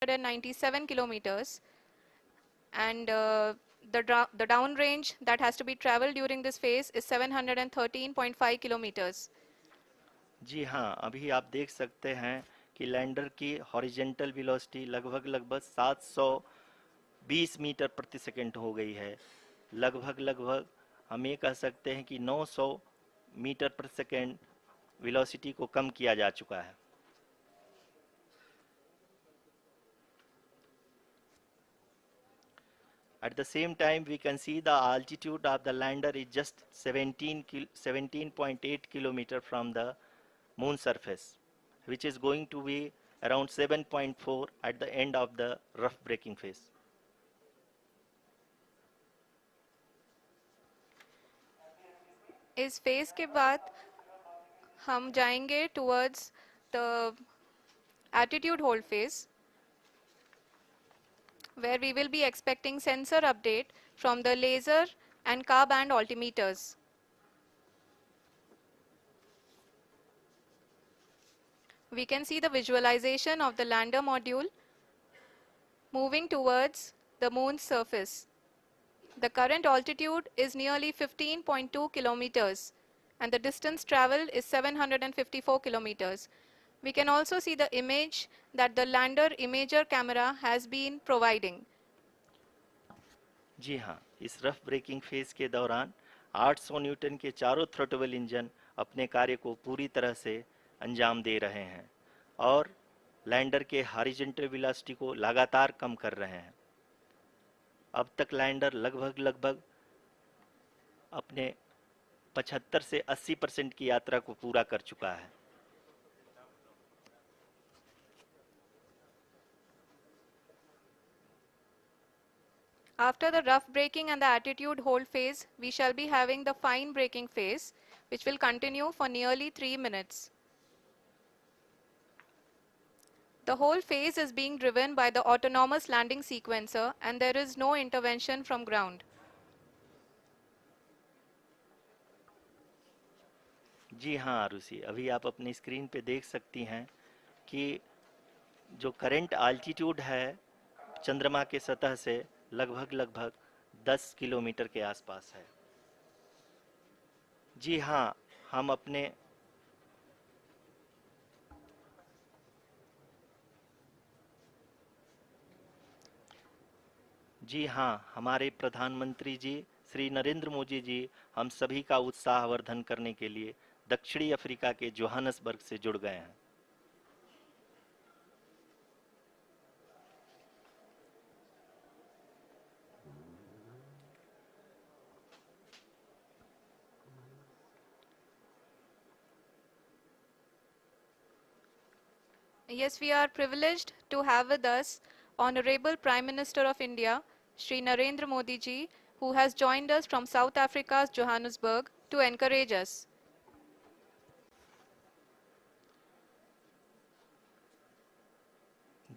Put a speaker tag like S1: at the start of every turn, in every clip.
S1: 797 kilometers, and the downrange that has to be traveled during this phase is 713.5 kilometers.
S2: जी हाँ, अभी आप देख सकते हैं कि लैंडर की हॉरिजेंटल वेलोसिटी लगभग 720 मीटर प्रति सेकंड हो गई है। लगभग हम ये कह सकते हैं कि 900 मीटर प्रति सेकंड वेलोसिटी को कम किया जा चुका है। At the same time, we can see the altitude of the lander is just 17.8 kilometer from the moon surface, which is going to be around 7.4 at the end of the rough braking phase.
S1: इस phase के बाद हम जाएंगे towards the attitude hold phase, where we will be expecting sensor update from the laser and car band altimeters. We can see the visualization of the lander module moving towards the moon's surface. The current altitude is nearly 15.2 kilometers and the distance traveled is 754 kilometers. We can also see the image that the lander imager camera has been providing.
S2: जी हाँ, इस rough breaking phase के दौरान 800 Newton के चारों throttle engine अपने कार्य को पूरी तरह से अंजाम दे रहे हैं और लैंडर के हॉरिजॉन्टल वेलोसिटी को लगातार कम कर रहे हैं। अब तक लैंडर लगभग अपने 75 से 80% की यात्रा को पूरा कर चुका है।
S1: After the rough braking and the attitude hold phase, we shall be having the fine braking phase, which will continue for nearly 3 minutes. The whole phase is being driven by the autonomous landing sequencer and there is no intervention from ground.
S2: जी हाँ आरुषि, अभी आप अपनी screen पे देख सकती हैं कि जो करंट आल्टीट्यूड है चंद्रमा के सतह से लगभग 10 किलोमीटर के आसपास है। जी हाँ, हम अपने जी हाँ, हमारे प्रधानमंत्री जी श्री नरेंद्र मोदी जी हम सभी का उत्साहवर्धन करने के लिए दक्षिणी अफ्रीका के जोहानसबर्ग से जुड़ गए हैं।
S1: Yes, we are privileged to have with us Honorable Prime Minister of India, Shri Narendra Modi ji, who has joined us from South Africa's Johannesburg to encourage us.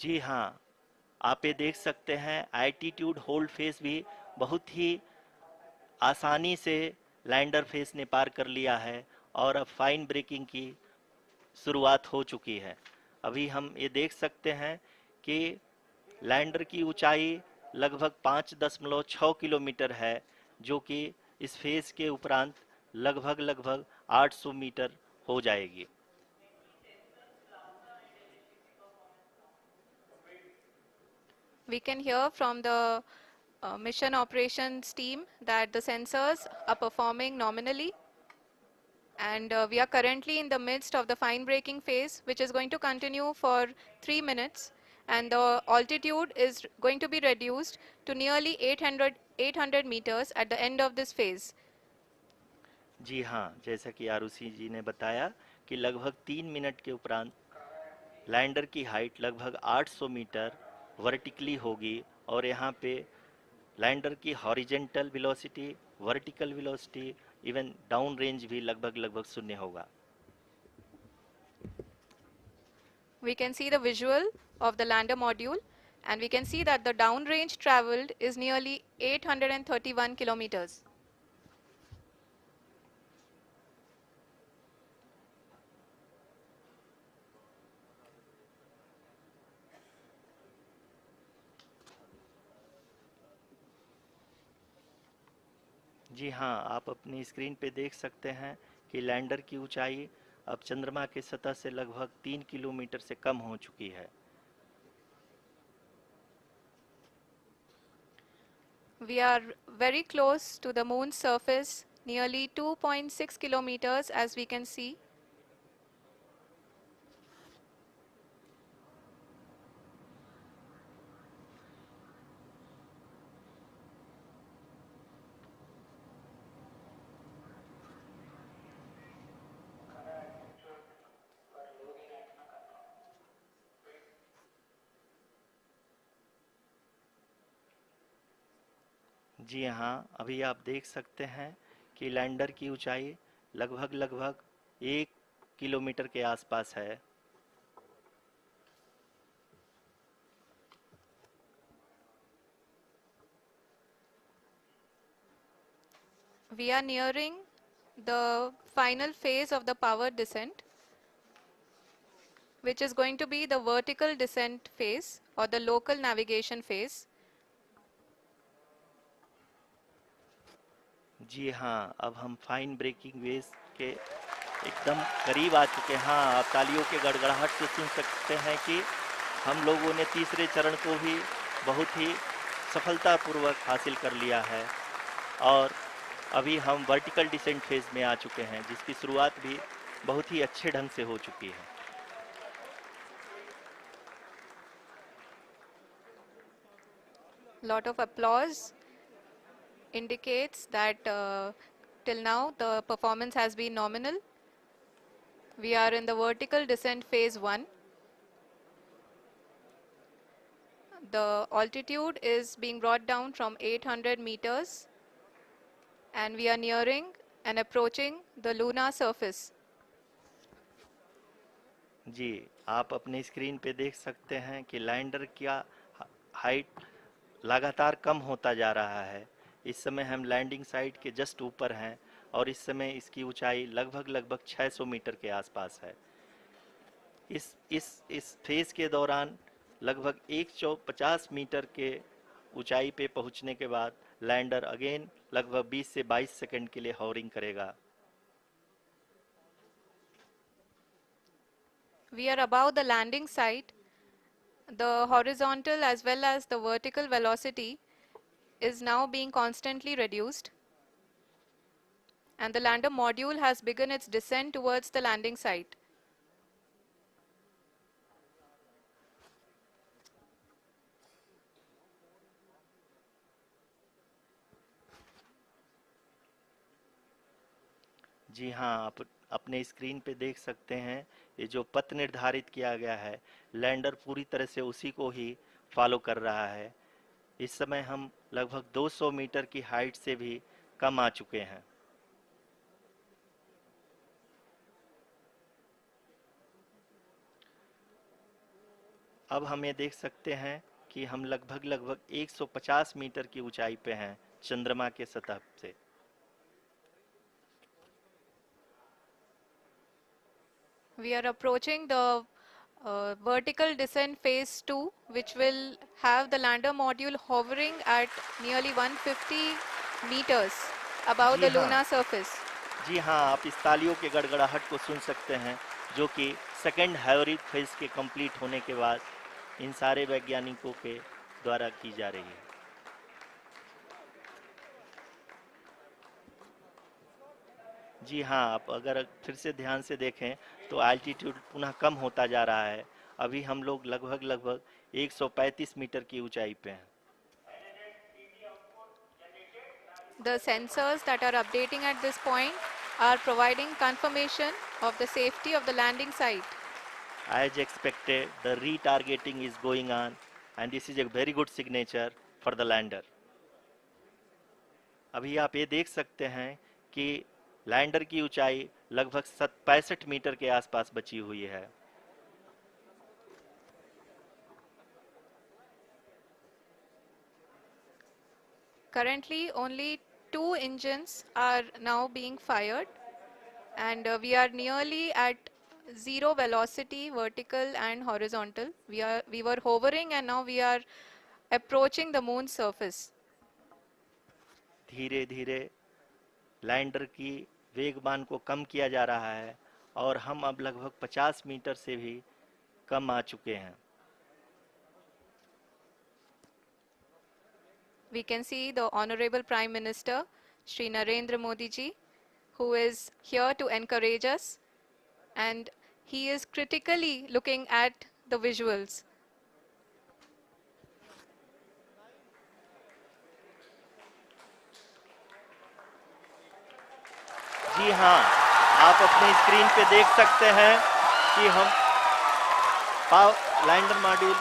S2: जी हाँ, आप ये देख सकते हैं एल्टीट्यूड होल्ड फेस भी बहुत ही आसानी से लैंडर फेस ने पार कर लिया है और अब फाइन ब्रेकिंग की शुरुआत हो चुकी है। अभी हम ये देख सकते हैं कि लैंडर की ऊंचाई लगभग 5.6 किलोमीटर है, जो कि इस फेज के उपरांत लगभग 800 मीटर हो जाएगी।
S1: We can hear from the mission operations team that the sensors are performing nominally, and we are currently in the midst of the fine braking phase, which is going to continue for 3 minutes, and the altitude is going to be reduced to nearly 800 meters at the end of this phase.
S2: जी हाँ, जैसा कि आरुषि जी ने बताया कि लगभग 3 minute के उपरांत lander की हाइट लगभग 800 मीटर वर्टिकली होगी और यहाँ पे लैंडर की horizontal velocity, vertical velocity, even down range भी लगभग शून्य होगा।
S1: We can see the visual of the lander module, and we can see that the downrange traveled is nearly 831 kilometers.
S2: जी हाँ, आप अपनी स्क्रीन पे देख सकते हैं कि लैंडर की ऊंचाई अब चंद्रमा के सतह से लगभग 3 किलोमीटर से कम हो चुकी है।
S1: We are very close to the moon's surface, nearly 2.6 kilometers as we can see.
S2: जी हाँ, अभी आप देख सकते हैं कि लैंडर की ऊंचाई लगभग लगभग 1 किलोमीटर के आसपास है।
S1: We are nearing the final phase of the power descent, which is going to be the vertical descent phase or the local navigation phase.
S2: जी हाँ, अब हम फाइन ब्रेकिंग वेव्स के एकदम करीब आ चुके हैं। हाँ, आप तालियों के गड़गड़ाहट से सुन सकते हैं कि हम लोगों ने तीसरे चरण को भी बहुत ही सफलतापूर्वक हासिल कर लिया है और अभी हम वर्टिकल डिसेंट फेज में आ चुके हैं, जिसकी शुरुआत भी बहुत ही अच्छे ढंग से हो चुकी है।
S1: Lot of applause indicates that till now the performance has been nominal. We are in the vertical descent phase 1. The altitude is being brought down from 800 meters and we are nearing and approaching the lunar surface.
S2: जी, आप अपनी screen पे देख सकते हैं कि lander का height लगातार कम होता जा रहा है। इस समय हम लैंडिंग साइट के जस्ट ऊपर हैं और इस समय इसकी ऊंचाई लगभग लगभग 600 मीटर के आसपास है। इस फेज के दौरान लगभग 150 मीटर के ऊंचाई पे पहुंचने के बाद लैंडर अगेन लगभग 20 से 22 सेकंड के लिए हॉवरिंग करेगा।
S1: We are above the landing site. The horizontal as well as the vertical velocity is now being constantly reduced. And the lander module has begun its descent towards the landing site.
S2: जी हाँ, आप अपने screen पे देख सकते हैं ये जो पथ निर्धारित किया गया है, लैंडर पूरी तरह से उसी को ही फॉलो कर रहा है। इस समय हम लगभग 200 मीटर की हाइट से भी कम आ चुके हैं। अब हम ये देख सकते हैं कि हम लगभग लगभग 150 मीटर की ऊंचाई पे हैं चंद्रमा के सतह से।
S1: We are approaching the vertical descent phase 2, which will have the lander module hovering at nearly 150 meters above
S2: ji
S1: the
S2: हाँ,
S1: lunar surface.
S2: जी हाँ, आप इस तालियों के गड़गड़ाहट को सुन सकते हैं, जो कि सेकंड हैवरिक फेज के कंप्लीट होने के बाद इन सारे वैज्ञानिकों के द्वारा की जा रही है। जी हाँ, आप अगर फिर से ध्यान से देखें तो एल्टीट्यूड पुनः कम होता जा रहा है। अभी हम लोग लगभग लगभग 135 मीटर की ऊंचाई पे हैं।
S1: The sensors that are updating at this point are providing confirmation of the safety of the landing site.
S2: As expected, the retargeting is going on and this is a very good signature for the lander. अभी आप ये देख सकते हैं कि lander की ऊंचाई लगभग 65 मीटर के आसपास बची हुई है।
S1: Currently, only 2 engines are now being fired, and we are nearly at zero velocity, vertical and horizontal. We were hovering, and now we are approaching the moon's surface.
S2: धीरे धीरे लैंडर की वेगमान को कम किया जा रहा है और हम अब लगभग 50 मीटर से भी कम आ चुके हैं।
S1: We can see the Honorable Prime Minister, Shri Narendra Modi ji, who is here to encourage us, and he is critically looking at the visuals.
S2: जी हाँ, आप अपनी स्क्रीन पे देख सकते हैं कि हम lander module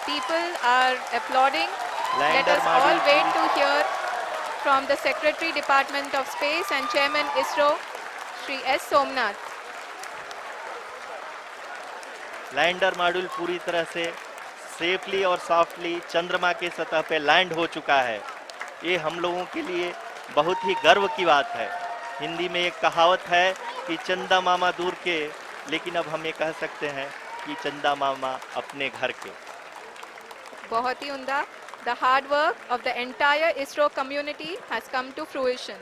S1: People are applauding. Let
S2: lander
S1: us all
S2: module
S1: wait to hear from the Secretary Department of Space and Chairman ISRO, Shri S. Somnath.
S2: Lander module पूरी तरह से सेफली और सॉफ्टली चंद्रमा के सतह पे लैंड हो चुका है। ये हम लोगों के लिए बहुत ही गर्व की बात है। हिंदी में एक कहावत है कि चंदा मामा दूर के, लेकिन अब हम ये कह सकते हैं कि चंदा मामा अपने घर के।
S1: बहुत ही उम्दा. The hard work of the entire ISRO community has come to fruition.